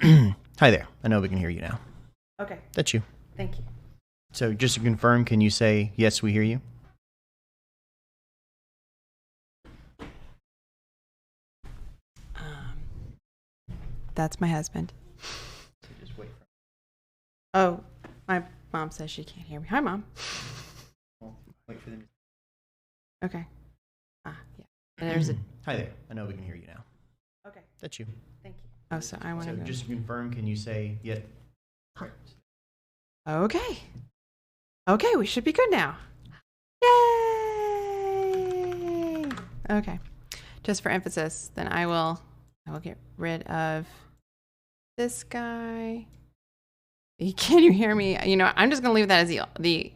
Hi there. I know we can hear you now. Okay, That's you. thank you. So just to confirm, can you say, yes, we hear you? That's my husband. So just wait for Oh, my mom says she can't hear me. Hi, Mom. wait for them. Okay. Yeah. And there's a. Hi there. I know we can hear you now. Okay, That's you. thank you. Oh, so I want So to go. just to confirm, can you say, yes? Okay. Okay, we should be good now. Yay! Okay. Just for emphasis, then I will get rid of this guy. Can you hear me? You know, I'm just gonna leave that as the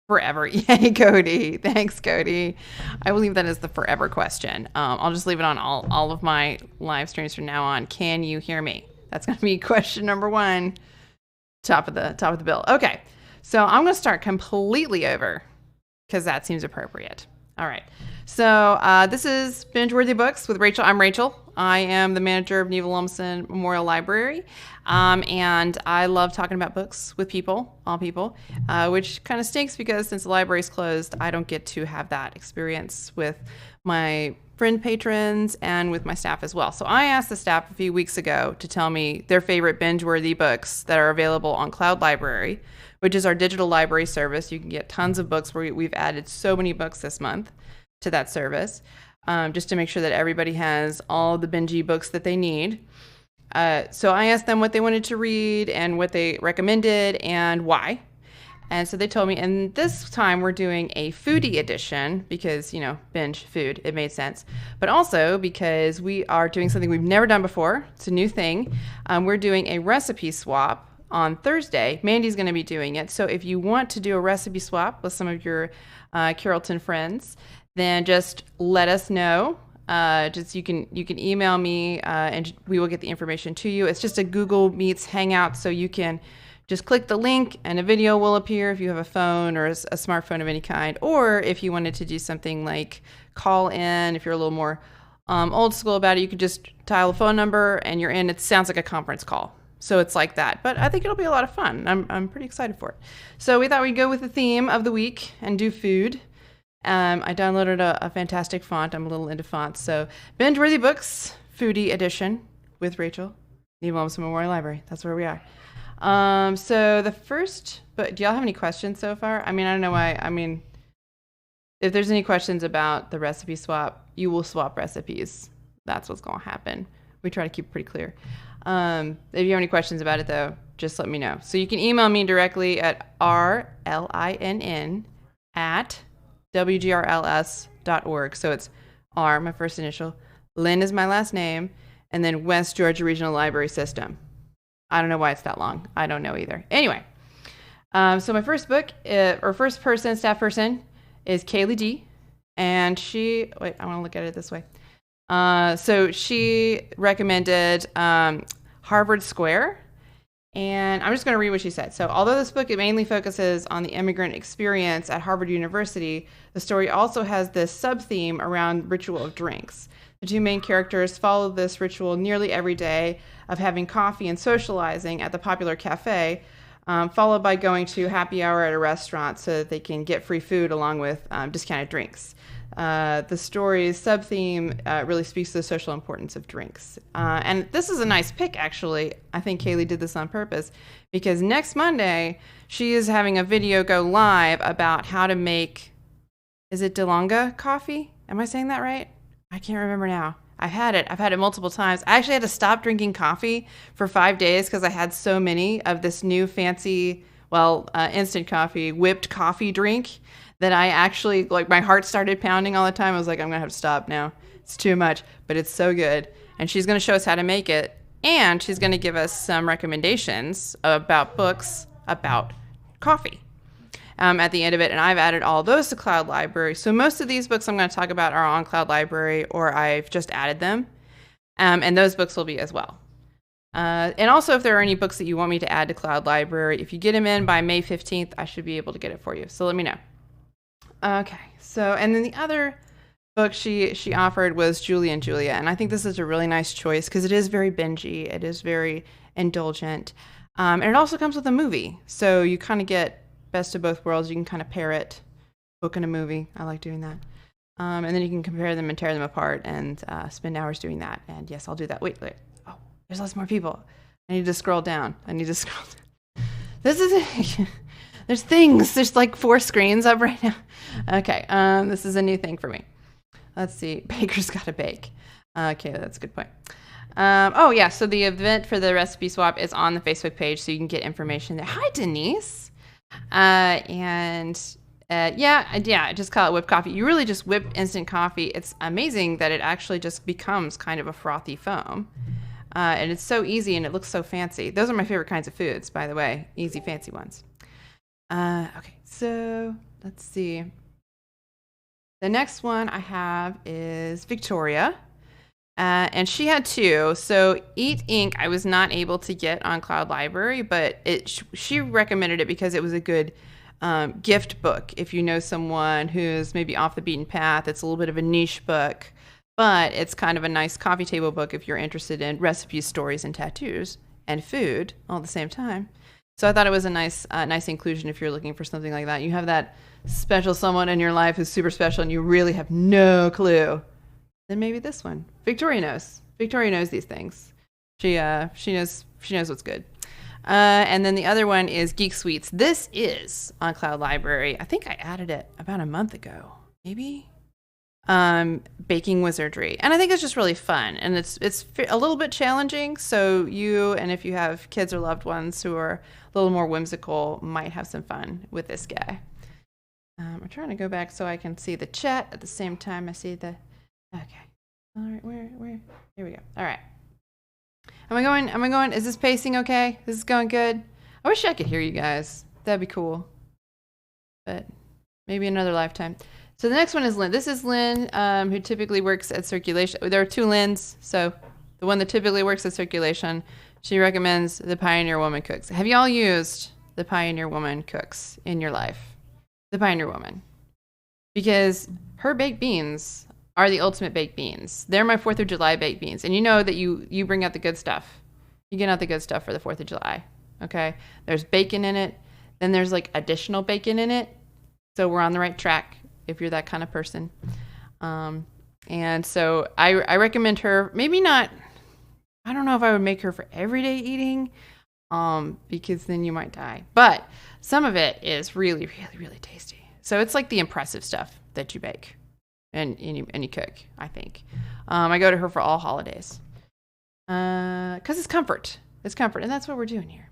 forever. Yay, Cody. Thanks, Cody. I will leave that as the forever question. I'll just leave it on all of my live streams from now on. Can you hear me? That's gonna be question number 1. Top of the bill. Okay. So I'm going to start completely over because that seems appropriate. All right. So this is Binge-Worthy Books with Rachel. I'm Rachel. I am the manager of Neva Lumsden Memorial Library. And I love talking about books with people, all people, which kind of stinks because since the library's closed, I don't get to have that experience with my friend patrons and with my staff as well. So I asked the staff a few weeks ago to tell me their favorite binge-worthy books that are available on Cloud Library, which is our digital library service. You can get tons of books. We've added so many books this month to that service, just to make sure that everybody has all the bingy books that they need. So I asked them what they wanted to read and what they recommended and why. And so they told me, and this time we're doing a foodie edition because, you know, binge food, it made sense. But also because we are doing something we've never done before. It's a new thing. We're doing a recipe swap on Thursday. Mandy's going to be doing it. So if you want to do a recipe swap with some of your Carrollton friends, then just let us know. Just you can email me and we will get the information to you. It's just a Google Meets Hangout, so you can just click the link and a video will appear if you have a phone or a smartphone of any kind. Or if you wanted to do something like call in, if you're a little more old school about it, you could just dial a phone number and you're in. It sounds like a conference call. So it's like that. But I think it'll be a lot of fun. I'm pretty excited for it. So we thought we'd go with the theme of the week and do food. I downloaded a fantastic font. I'm a little into fonts. So Binge-Worthy Books, Foodie Edition with Rachel, Neva Lumsden Memorial Library. That's where we are. So the first, but do y'all have any questions so far? I mean, I don't know why. I mean, if there's any questions about the recipe swap, you will swap recipes. That's what's going to happen. We try to keep it pretty clear. If you have any questions about it, though, just let me know. So you can email me directly at rlinn@wgrls.org. So it's R, my first initial, Lynn is my last name, and then West Georgia Regional Library System. I don't know why it's that long. I don't know either. Anyway, so my first book, or first person, staff person, is Kaylee D. And she, wait, I want to look at it this way. So she recommended Harvard Square. And I'm just going to read what she said. So although this book, it mainly focuses on the immigrant experience at Harvard University, the story also has this sub-theme around ritual of drinks. The two main characters follow this ritual nearly every day of having coffee and socializing at the popular cafe, followed by going to happy hour at a restaurant so that they can get free food along with discounted drinks. The story's sub-theme really speaks to the social importance of drinks. And this is a nice pick, actually. I think Kaylee did this on purpose because next Monday, she is having a video go live about how to make, is it DeLonga coffee? Am I saying that right? I can't remember now. I've had it multiple times. I actually had to stop drinking coffee for 5 days because I had so many of this new fancy, instant coffee, whipped coffee drink that I actually, my heart started pounding all the time. I was like, I'm going to have to stop now. It's too much, but it's so good. And she's going to show us how to make it. And she's going to give us some recommendations about books about coffee at the end of it. And I've added all those to Cloud Library. So most of these books I'm going to talk about are on Cloud Library or I've just added them. And those books will be as well. And also, if there are any books that you want me to add to Cloud Library, if you get them in by May 15th, I should be able to get it for you. So let me know. Okay, so, and then the other book she offered was Julie and Julia, and I think this is a really nice choice because it is very bingey. It is very indulgent, and it also comes with a movie, so you kind of get best of both worlds. You can kind of pair it, book and a movie. I like doing that, and then you can compare them and tear them apart and spend hours doing that. And yes, I'll do that. Wait. Oh, there's lots more people. I need to scroll down. This is there's things. There's like 4 screens up right now. Okay, this is a new thing for me. Let's see. Baker's Gotta Bake. Okay, that's a good point. Oh, yeah. So the event for the recipe swap is on the Facebook page, so you can get information there. Hi, Denise. I just call it whipped coffee. You really just whip instant coffee. It's amazing that it actually just becomes kind of a frothy foam. And it's so easy and it looks so fancy. Those are my favorite kinds of foods, by the way. Easy, fancy ones. Okay, so let's see. The next one I have is Victoria, and she had 2. So Eat Ink I was not able to get on Cloud Library, but she recommended it because it was a good gift book. If you know someone who's maybe off the beaten path, it's a little bit of a niche book, but it's kind of a nice coffee table book if you're interested in recipes, stories, and tattoos and food all at the same time. So I thought it was a nice inclusion if you're looking for something like that. You have that special someone in your life who's super special and you really have no clue. Then maybe this one. Victoria knows. Victoria knows these things. She knows what's good. And then the other one is Geek Sweets. This is on Cloud Library. I think I added it about a month ago, maybe. Baking wizardry, and I think it's just really fun, and it's a little bit challenging, so if you have kids or loved ones who are a little more whimsical, might have some fun with this guy. I'm trying to go back so I can see the chat at the same time I see the okay. All right, where here we go. All right, am I going, is this pacing okay? Is this going good? I wish I could hear you guys. That'd be cool, but maybe another lifetime. So the next one is Lynn. This is Lynn, who typically works at Circulation. There are 2 Lynns. So the one that typically works at Circulation, she recommends the Pioneer Woman Cooks. Have y'all used the Pioneer Woman Cooks in your life? The Pioneer Woman. Because her baked beans are the ultimate baked beans. They're my 4th of July baked beans. And you know that you bring out the good stuff. You get out the good stuff for the 4th of July. Okay? There's bacon in it. Then there's like additional bacon in it. So we're on the right track if you're that kind of person. And so I recommend her, maybe not, I don't know if I would make her for everyday eating, because then you might die. But some of it is really, really, really tasty. So it's like the impressive stuff that you bake and you cook, I think. I go to her for all holidays. Because it's comfort. It's comfort, and that's what we're doing here.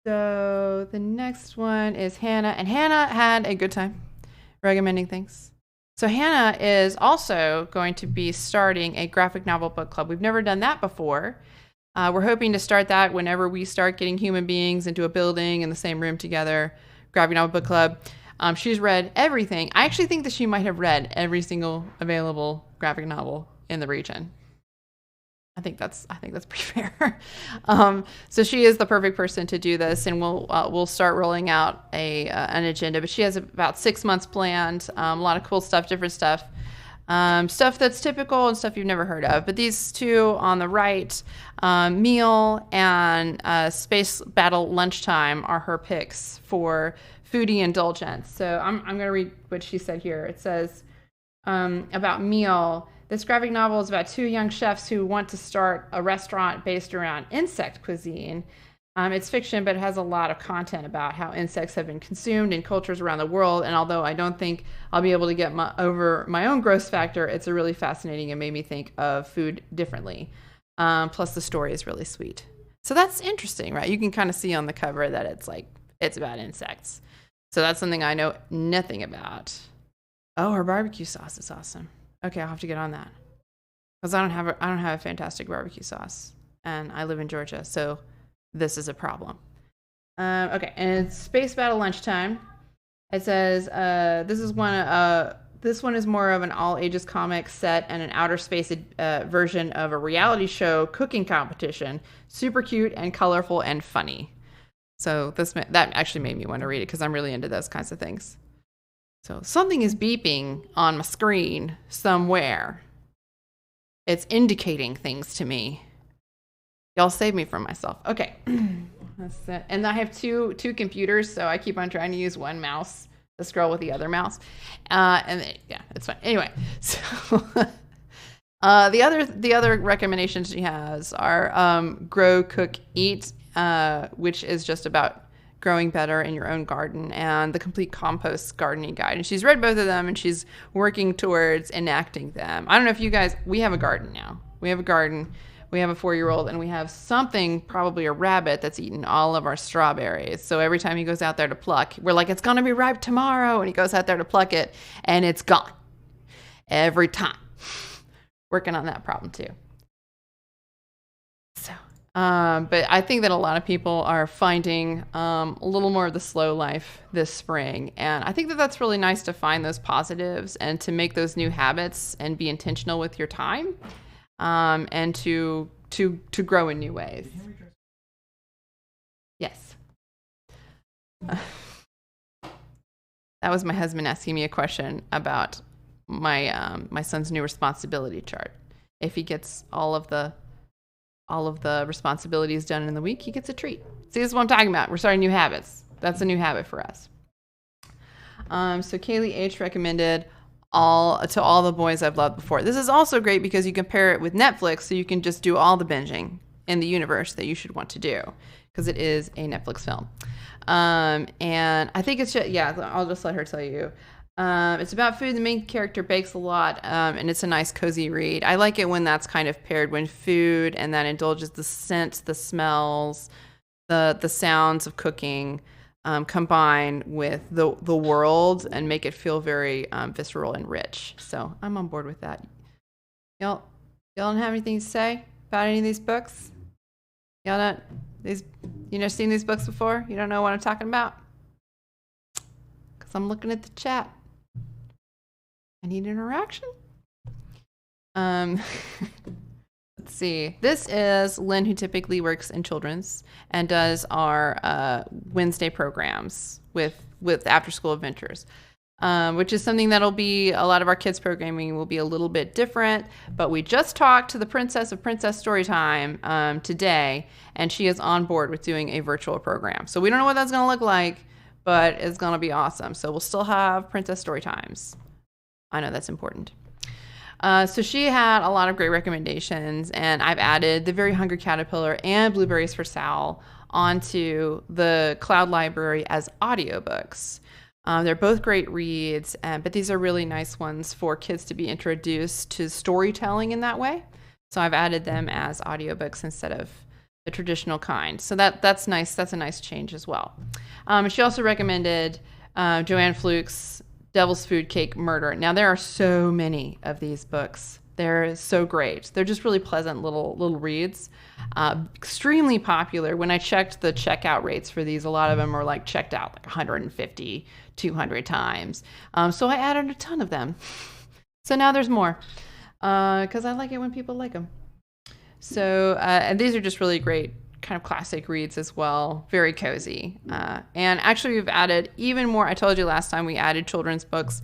So the next one is Hannah, and Hannah had a good time recommending things. So Hannah is also going to be starting a graphic novel book club. We've never done that before. We're hoping to start that whenever we start getting human beings into a building in the same room together. Graphic novel book club. She's read everything. I actually think that she might have read every single available graphic novel in the region. I think that's pretty fair. So she is the perfect person to do this, and we'll start rolling out an agenda. But she has about 6 months planned. A lot of cool stuff, different stuff, stuff that's typical and stuff you've never heard of. But these 2 on the right, Meal and Space Battle Lunchtime, are her picks for foodie indulgence. So I'm going to read what she said here. It says about Meal. This graphic novel is about 2 young chefs who want to start a restaurant based around insect cuisine. It's fiction, but it has a lot of content about how insects have been consumed in cultures around the world. And although I don't think I'll be able to get over my own gross factor, it's a really fascinating and made me think of food differently. Plus, the story is really sweet. So that's interesting, right? You can kind of see on the cover that it's about insects. So that's something I know nothing about. Oh, her barbecue sauce is awesome. Okay, I'll have to get on that because I don't have a fantastic barbecue sauce, and I live in Georgia, so this is a problem. Okay, and it's Space Battle Lunchtime. It says this one is more of an all ages comic set and an outer space version of a reality show cooking competition. Super cute and colorful and funny. So that actually made me want to read it because I'm really into those kinds of things. So something is beeping on my screen somewhere. It's indicating things to me. Y'all save me from myself. Okay. That's it. And I have two computers, so I keep on trying to use one mouse to scroll with the other mouse. Yeah, it's fine. Anyway, so the other recommendations she has are Grow, Cook, Eat, which is just about growing better in your own garden, and the Complete Compost Gardening Guide. And she's read both of them, and she's working towards enacting them. I don't know if you guys, we have a garden now. We have a garden. We have a 4-year-old, and we have something, probably a rabbit, that's eaten all of our strawberries. So every time he goes out there to pluck, we're like, it's going to be ripe tomorrow. And he goes out there to pluck it, and it's gone. Every time. Working on that problem too. So, but I think that a lot of people are finding a little more of the slow life this spring. And I think that that's really nice to find those positives and to make those new habits and be intentional with your time. And to grow in new ways. Yes. That was my husband asking me a question about my son's new responsibility chart. If he gets all of the responsibilities done in the week, he gets a treat. See, this is what I'm talking about. We're starting new habits. That's a new habit for us. So Kaylee H recommended To All the Boys I've Loved Before. This is also great because you compare it with Netflix, so you can just do all the binging in the universe that you should want to do, because it is a Netflix film. And I think it's just, I'll just let her tell you. It's about food. The main character bakes a lot, and it's a nice, cozy read. I like it when that's kind of paired when food and that indulges the scents, the smells, the sounds of cooking. Combine with the world and make it feel very visceral and rich. So I'm on board with that. Y'all don't have anything to say about any of these books? Y'all don't seen these books before? You don't know what I'm talking about? Because I'm looking at the chat. I need interaction. Let's see. This is Lynn, who typically works in children's and does our Wednesday programs with After School Adventures, which is something that'll be, a lot of our kids' programming will be a little bit different. But we just talked to the Princess of Princess Storytime today, and she is on board with doing a virtual program. So we don't know what that's going to look like, but it's going to be awesome. So we'll still have Princess Storytimes. I know that's important. So she had a lot of great recommendations, and I've added The Very Hungry Caterpillar and Blueberries for Sal onto the cloud library as audiobooks. They're both great reads, but these are really nice ones for kids to be introduced to storytelling in that way. So I've added them as audiobooks instead of the traditional kind. So that's nice. That's a nice change as well. She also recommended Joanne Fluke's Devil's Food Cake Murder. Now, there are so many of these books. They're so great. They're just really pleasant little reads. Extremely popular. When I checked the checkout rates for these, a lot of them are like checked out like 150, 200 times. So I added a ton of them. So now there's more because I like it when people like them. So and these are just really great kind of classic reads as well. Very cozy. And actually we've added even more. I told you last time we added children's books.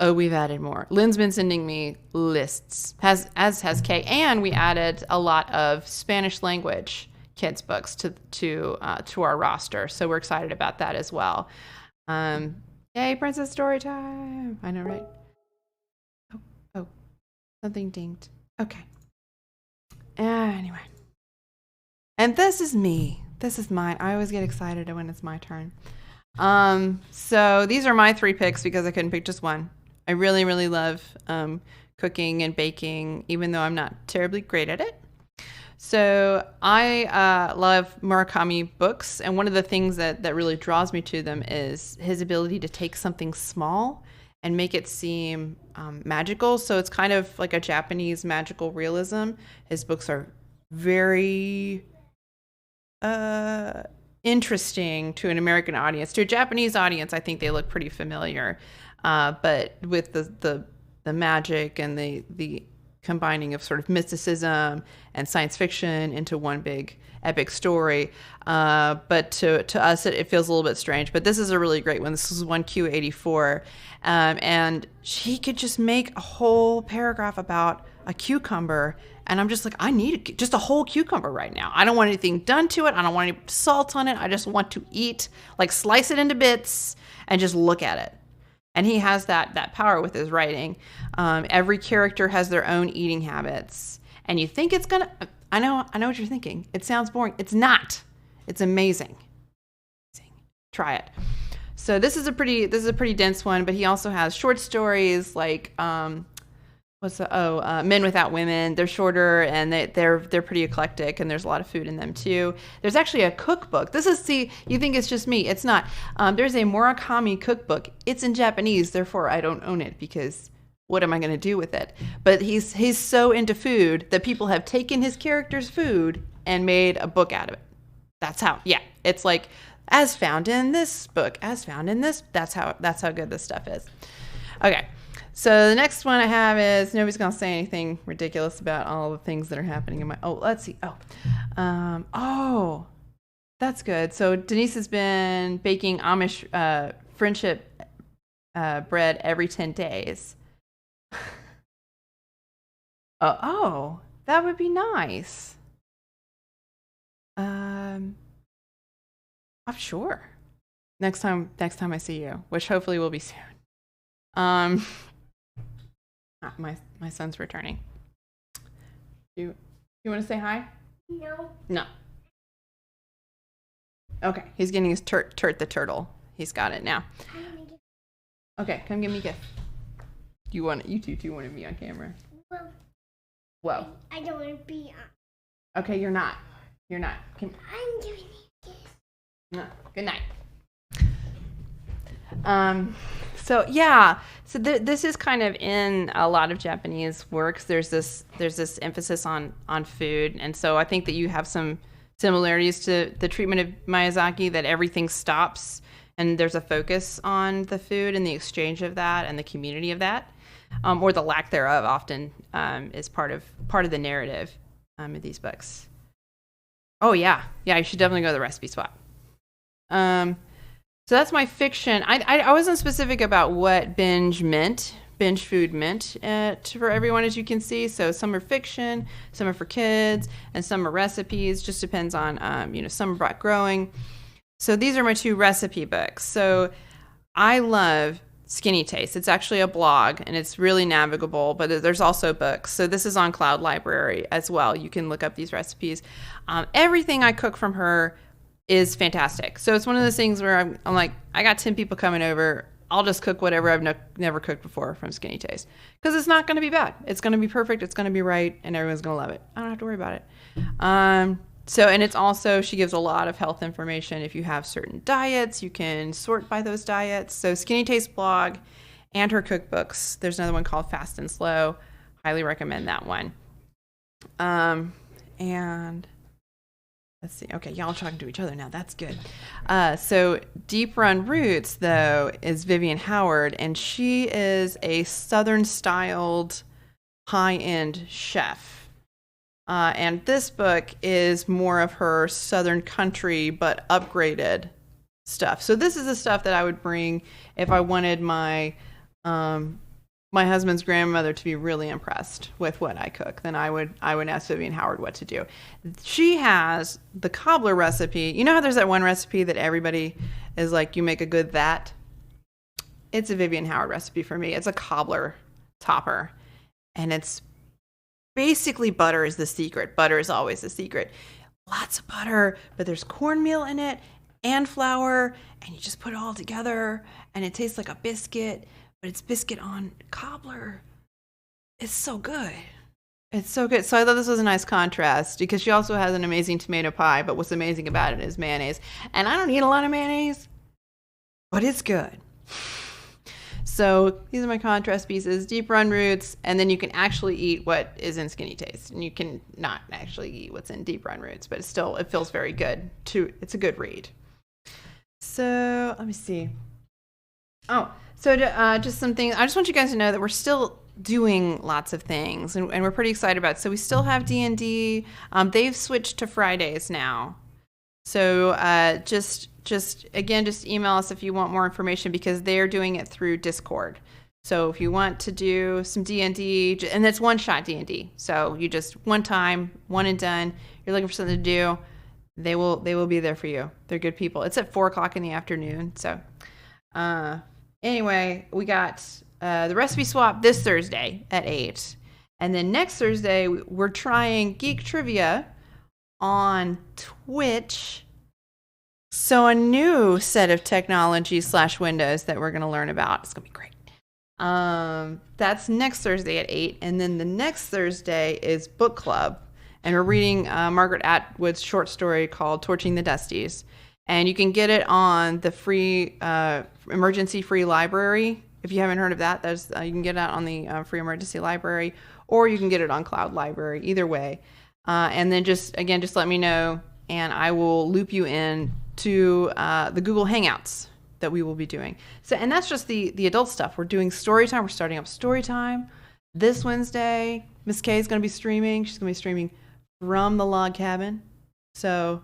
Oh, we've added more. Lynn's been sending me lists, as has Kay, and we added a lot of Spanish language kids books to our roster. So we're excited about that as well. Yay, Princess Storytime. I know, right? Oh, something dinged. Okay. Anyway. And this is me. This is mine. I always get excited when it's my turn. So these are my 3 picks because I couldn't pick just one. I really, really love cooking and baking, even though I'm not terribly great at it. So I love Murakami books. And one of the things that really draws me to them is his ability to take something small and make it seem magical. So it's kind of like a Japanese magical realism. His books are very interesting to an American audience. To a Japanese audience, I think they look pretty familiar. But with the magic and the combining of sort of mysticism and science fiction into one big epic story. But to us, it feels a little bit strange. But this is a really great one. This is 1Q84. And she could just make a whole paragraph about a cucumber. And I'm just like, I need just a whole cucumber right now. I don't want anything done to it. I don't want any salt on it. I just want to eat, like slice it into bits and just look at it. And he has that power with his writing. Every character has their own eating habits. And you think it's going to, I know what you're thinking. It sounds boring. It's not. It's amazing. Try it. So this is a pretty dense one, but he also has short stories like, Men Without Women. They're shorter and they're pretty eclectic, and there's a lot of food in them too. There's actually a cookbook. You think it's just me. It's not. There's a Murakami cookbook. It's in Japanese, therefore I don't own it because what am I going to do with it? But he's so into food that people have taken his character's food and made a book out of it. That's how. Yeah, it's like as found in this book, as found in this. That's how good this stuff is. Okay. So the next one I have is, nobody's going to say anything ridiculous about all the things that are happening in my, let's see. That's good. So Denise has been baking Amish friendship bread every 10 days. That would be nice. I'm sure. Next time I see you, which hopefully will be soon. My son's returning. You want to say hi? No. Okay, he's getting his Turt the turtle. He's got it now. Okay, come give me a gift. You two wanted me on camera. Whoa. I don't want to be on. Okay, you're not. I'm doing it. No. Good night. So this is kind of in a lot of Japanese works. There's this emphasis on food, and so I think that you have some similarities to the treatment of Miyazaki, that everything stops and there's a focus on the food and the exchange of that and the community of that, or the lack thereof. Often is part of the narrative of these books. Oh yeah, you should definitely go to the recipe swap. So that's my fiction. I wasn't specific about what binge food meant for everyone, as you can see. So some are fiction, some are for kids, and some are recipes. Just depends on, some are about growing. So these are my two recipe books. So I love Skinny Taste. It's actually a blog, and it's really navigable, but there's also books. So this is on Cloud Library as well. You can look up these recipes. Everything I cook from her is fantastic. So it's one of those things where I'm like, I got 10 people coming over. I'll just cook whatever I've never cooked before from Skinny Taste, because it's not going to be bad. It's going to be perfect. It's going to be right, and everyone's going to love it. I don't have to worry about it. And it's also, she gives a lot of health information. If you have certain diets, you can sort by those diets. So Skinny Taste blog and her cookbooks. There's another one called Fast and Slow. Highly recommend that one. And let's see. Okay, y'all talking to each other now. That's good. So Deep Run Roots, though, is Vivian Howard, and she is a Southern-styled high-end chef. And this book is more of her Southern country, but upgraded stuff. So this is the stuff that I would bring if I wanted my my husband's grandmother to be really impressed with what I cook. Then I would ask Vivian Howard what to do. She has the cobbler recipe. You know how there's that one recipe that everybody is like, you make a good that? It's a Vivian Howard recipe for me. It's a cobbler topper. And it's basically butter is the secret. Butter is always the secret. Lots of butter, but there's cornmeal in it and flour, and you just put it all together, and it tastes like a biscuit, but it's biscuit on cobbler. It's so good. It's so good. So I thought this was a nice contrast, because she also has an amazing tomato pie, but what's amazing about it is mayonnaise. And I don't eat a lot of mayonnaise, but it's good. So these are my contrast pieces, Deep Run Roots, and then you can actually eat what is in Skinny Taste, and you can not actually eat what's in Deep Run Roots, but it feels very good too. It's a good read. So let me see. So just some things. I just want you guys to know that we're still doing lots of things, and we're pretty excited about it. So we still have D&D. They've switched to Fridays now. So just email us if you want more information, because they're doing it through Discord. So if you want to do some D&D, and that's one-shot D&D. So you just one time, one and done. You're looking for something to do, they will be there for you. They're good people. It's at 4:00 in the afternoon. So anyway, we got the recipe swap this Thursday at 8. And then next Thursday, we're trying Geek Trivia on Twitch. So a new set of technology / windows that we're going to learn about. It's going to be great. That's next Thursday at 8. And then the next Thursday is book club. And we're reading Margaret Atwood's short story called Torching the Dusties. And you can get it on the free, emergency free library. If you haven't heard of that, you can get it on the free emergency library, or you can get it on Cloud Library, either way. And then just let me know, and I will loop you in to the Google Hangouts that we will be doing. So, and that's just the adult stuff. We're doing story time. We're starting up story time this Wednesday. Miss Kay is going to be streaming. She's going to be streaming from the log cabin. So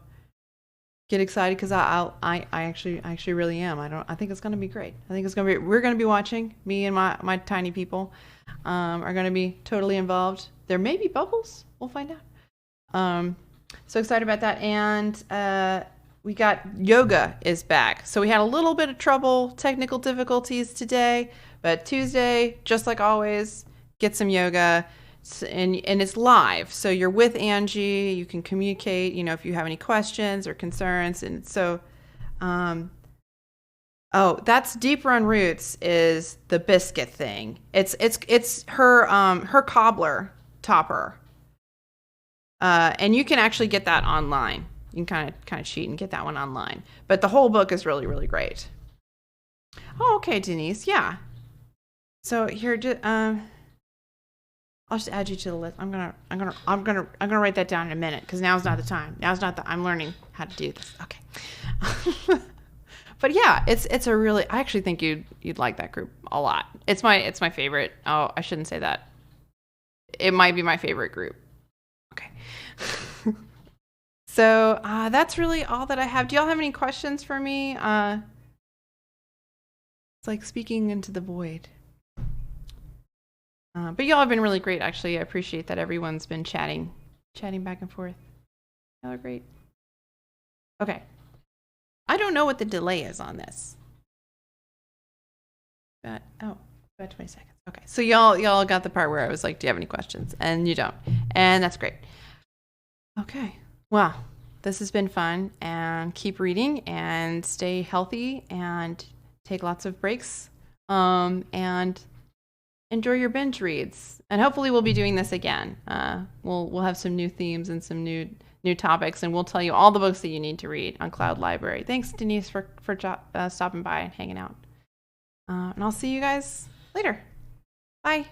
get excited, because I actually really am. I think it's going to be great. I think it's going to be. We're going to be watching. Me and my tiny people are going to be totally involved. There may be bubbles. We'll find out. So excited about that. And we got yoga is back. So we had a little bit of trouble, technical difficulties today, but Tuesday, just like always, get some yoga. And it's live, so you're with Angie. You can communicate, if you have any questions or concerns. And so, that's Deep Run Roots is the biscuit thing. It's her cobbler topper, and you can actually get that online. You can kind of cheat and get that one online. But the whole book is really, really great. Oh, okay, Denise. Yeah. So here, I'll just add you to the list. I'm gonna write that down in a minute, because now's not the time. I'm learning how to do this. Okay. But yeah, it's a really. I actually think you'd like that group a lot. It's my favorite. Oh, I shouldn't say that. It might be my favorite group. Okay. So that's really all that I have. Do y'all have any questions for me? It's like speaking into the void. But y'all have been really great, actually. I appreciate that everyone's been chatting back and forth. Y'all are great. Okay. I don't know what the delay is on this. About 20 seconds. Okay. So y'all got the part where I was like, do you have any questions? And you don't. And that's great. Okay. Well, this has been fun, and keep reading and stay healthy and take lots of breaks. And enjoy your binge reads, and hopefully we'll be doing this again. We'll have some new themes and some new topics, and we'll tell you all the books that you need to read on Cloud Library. Thanks, Denise, for stopping by and hanging out. And I'll see you guys later. Bye.